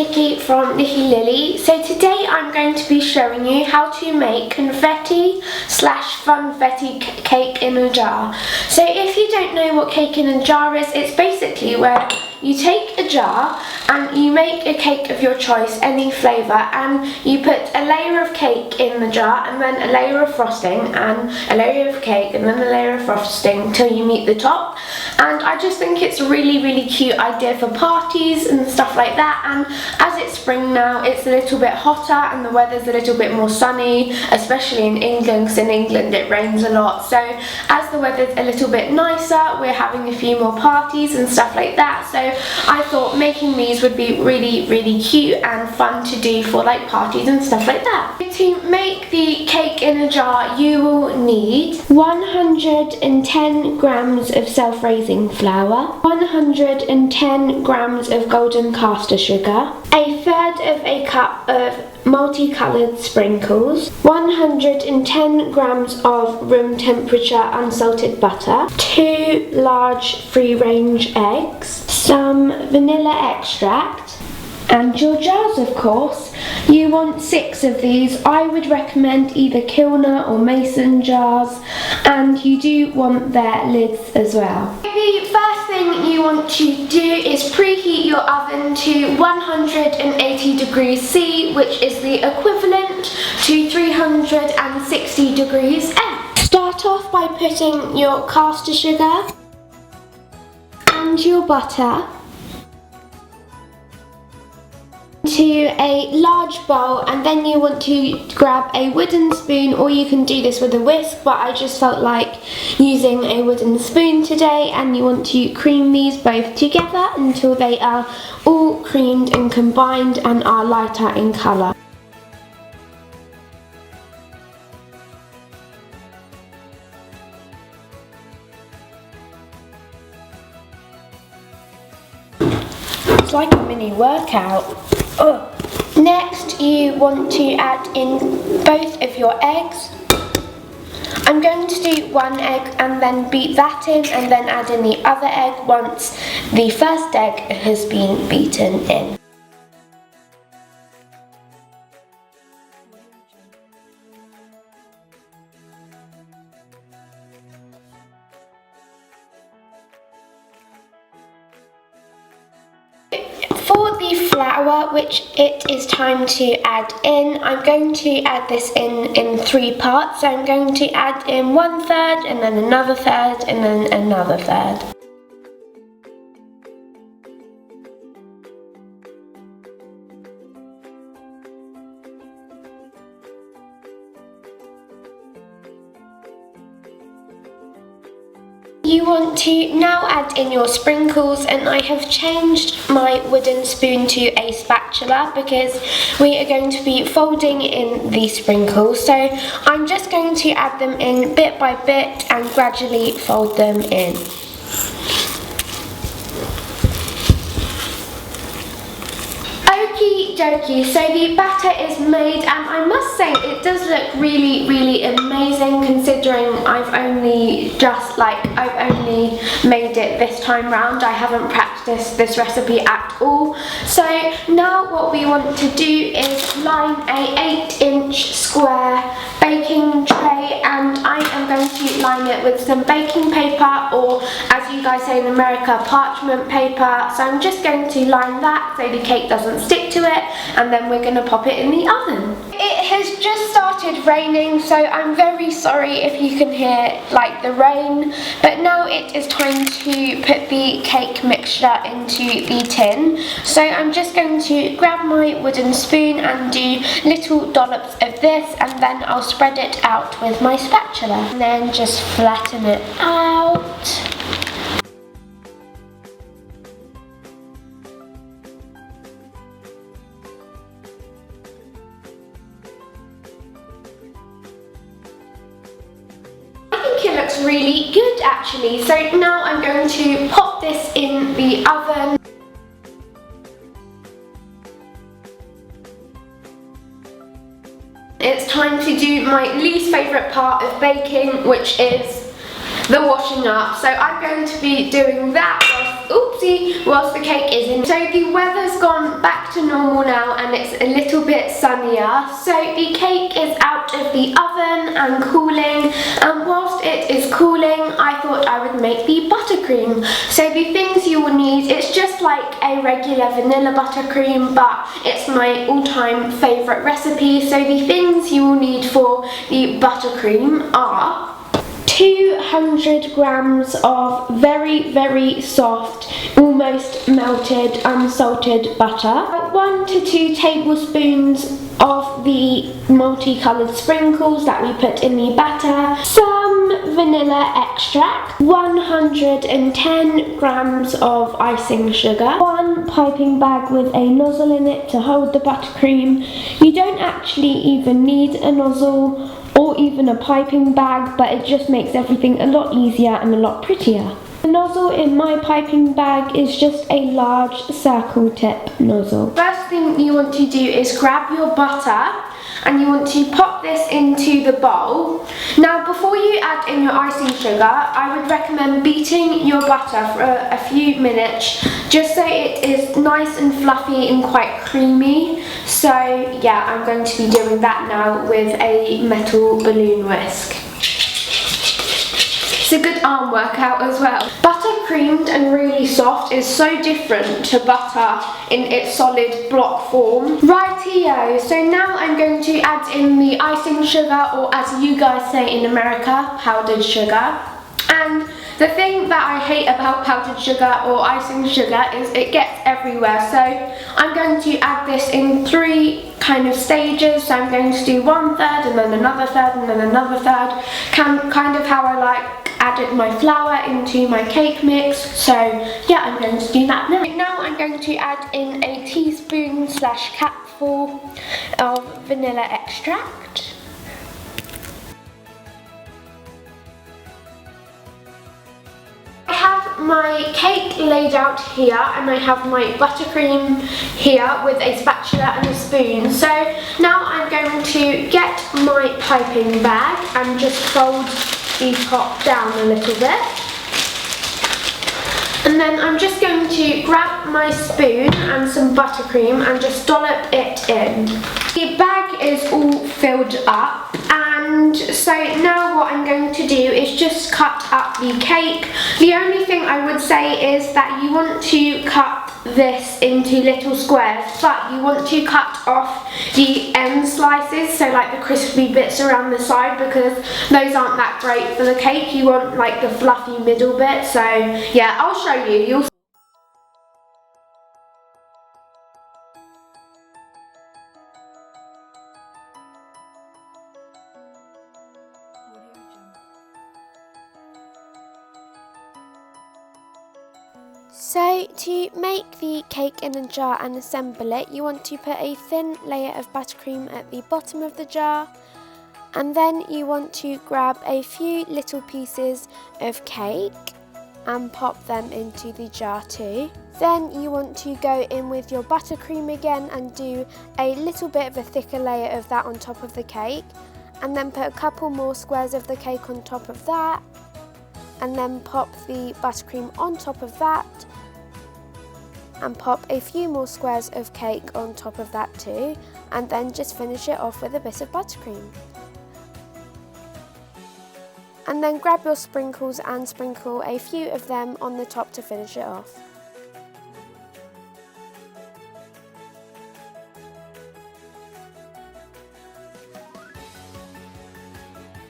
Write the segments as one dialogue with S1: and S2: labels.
S1: Nikki from Nikki Lilly. So today I'm going to be showing you how to make confetti / funfetti cake in a jar. So if you don't know what cake in a jar is, it's basically where you take a jar and you make a cake of your choice, any flavour, and you put a layer of cake in the jar and then a layer of frosting and a layer of cake and then a layer of frosting till you meet the top. And I just think it's a really cute idea for parties and stuff like that. And as it's spring now, it's a little bit hotter and the weather's a little bit more sunny, especially in England, because in England it rains a lot. So as the weather's a little bit nicer, we're having a few more parties and stuff like that. So I thought making these would be really cute and fun to do for like parties and stuff like that. To make the cake in a jar, you will need 110 grams of self-raising flour, 110 grams of golden caster sugar, a third of a cup of multicoloured sprinkles, 110 grams of room temperature unsalted butter, 2 large free-range eggs, some vanilla extract, and your jars, of course. You want 6 of these. I would recommend either Kilner or Mason jars, and you do want their lids as well. The first thing you want to do is preheat your oven to 180 degrees C, which is the equivalent to 360 degrees F. Start off by putting your caster sugar and your butter to a large bowl, and then you want to grab a wooden spoon, or you can do this with a whisk, but I just felt like using a wooden spoon today. And you want to cream these both together until they are all creamed and combined and are lighter in colour. It's like a mini workout. Ugh. Next, you want to add in both of your eggs. I'm going to do 1 egg and then beat that in, and then add in the other egg once the first egg has been beaten in. For the flour, which it is time to add in, I'm going to add this in 3 parts. So I'm going to add in 1/3 and then another third and then another third. You want to now add in your sprinkles, and I have changed my wooden spoon to a spatula because we are going to be folding in the sprinkles. So I'm just going to add them in bit by bit and gradually fold them in. Okie dokie, so the batter is made, and I must say it does look really amazing, considering I've only made it this time round. I haven't practiced this recipe at all. So now what we want to do is line a 8-inch square baking tray, and I am going to line it with some baking paper, or as you guys say in America, parchment paper. So I'm just going to line that so the cake doesn't stick to it, and then we're going to pop it in the oven. It has just started raining, so I'm very sorry if you can hear like the rain, but now it is time to put the cake mixture into the tin. So I'm just going to grab my wooden spoon and do little dollops of this, and then I'll spread it out with my spatula and then just flatten it out. It looks really good actually. So now I'm going to pop this in the oven. It's time to do my least favourite part of baking, which is the washing up. So I'm going to be doing that whilst the cake is in. So the weather's gone back to normal now and it's a little bit sunnier. So the cake is out of the oven and cooling, and whilst it is cooling I thought I would make the buttercream. So the things you will need, it's just like a regular vanilla buttercream, but it's my all-time favourite recipe. So the things you will need for the buttercream are 200 grams of very soft, almost melted, unsalted butter, 1 to 2 tablespoons of the multicolored sprinkles that we put in the batter, some vanilla extract, 110 grams of icing sugar, 1 piping bag with a nozzle in it to hold the buttercream. You don't actually even need a nozzle or even a piping bag, but it just makes everything a lot easier and a lot prettier. The nozzle in my piping bag is just a large circle tip nozzle. First thing you want to do is grab your butter and you want to pop this into the bowl. Now before you add in your icing sugar, I would recommend beating your butter for a few minutes just so it is nice and fluffy and quite creamy. So yeah, I'm going to be doing that now with a metal balloon whisk. It's a good arm workout as well. Butter creamed and really soft is so different to butter in its solid block form. Rightio, so now I'm going to add in the icing sugar, or as you guys say in America, powdered sugar. And the thing that I hate about powdered sugar or icing sugar is it gets everywhere. So I'm going to add this in 3 kind of stages. So I'm going to do 1/3 and then another third and then another third. Kind of how I like added my flour into my cake mix. So yeah, I'm going to do that now. Now I'm going to add in a teaspoon/capful of vanilla extract. I have my cake laid out here and I have my buttercream here with a spatula and a spoon. So now I'm going to get my piping bag and just fold the top down a little bit. And then I'm just going to grab my spoon and some buttercream and just dollop it in. The bag is all filled up, and so now what I'm going to do is just cut up the cake. The only thing I would say is that you want to cut this into little squares, but you want to cut off the end slices, so like the crispy bits around the side, because those aren't that great for the cake. You want like the fluffy middle bit. So yeah, I'll show you. You'll So to make the cake in a jar and assemble it, you want to put a thin layer of buttercream at the bottom of the jar, and then you want to grab a few little pieces of cake and pop them into the jar too. Then you want to go in with your buttercream again and do a little bit of a thicker layer of that on top of the cake, and then put a couple more squares of the cake on top of that, and then pop the buttercream on top of that, and pop a few more squares of cake on top of that too, and then just finish it off with a bit of buttercream. And then grab your sprinkles and sprinkle a few of them on the top to finish it off.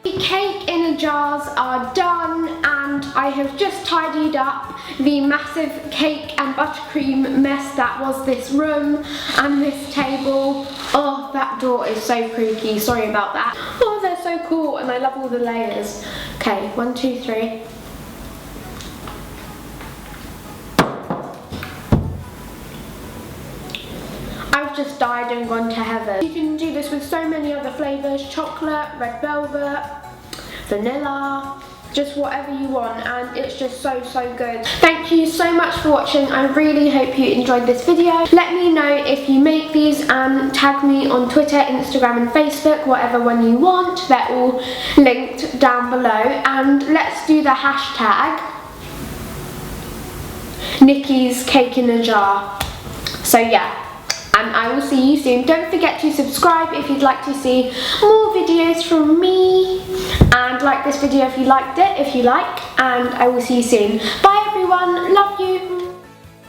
S1: The cake in the jars are done, and I have just tidied up the massive cake and buttercream mess that was this room and this table. Oh, that door is so creaky, sorry about that. Oh, they're so cool and I love all the layers. Okay, 1, 2, 3. I've just died and gone to heaven. You can do this with so many other flavours: chocolate, red velvet, vanilla, just whatever you want, and it's just so good. Thank you so much for watching. I really hope you enjoyed this video. Let me know if you make these and tag me on Twitter, Instagram and Facebook, whatever one you want. They're all linked down below, and let's do the hashtag Nikki's Cake in a Jar. So yeah. and I will see you soon. Don't forget to subscribe if you'd like to see more videos from me, and like this video if you liked it, and I will see you soon. Bye everyone, love you.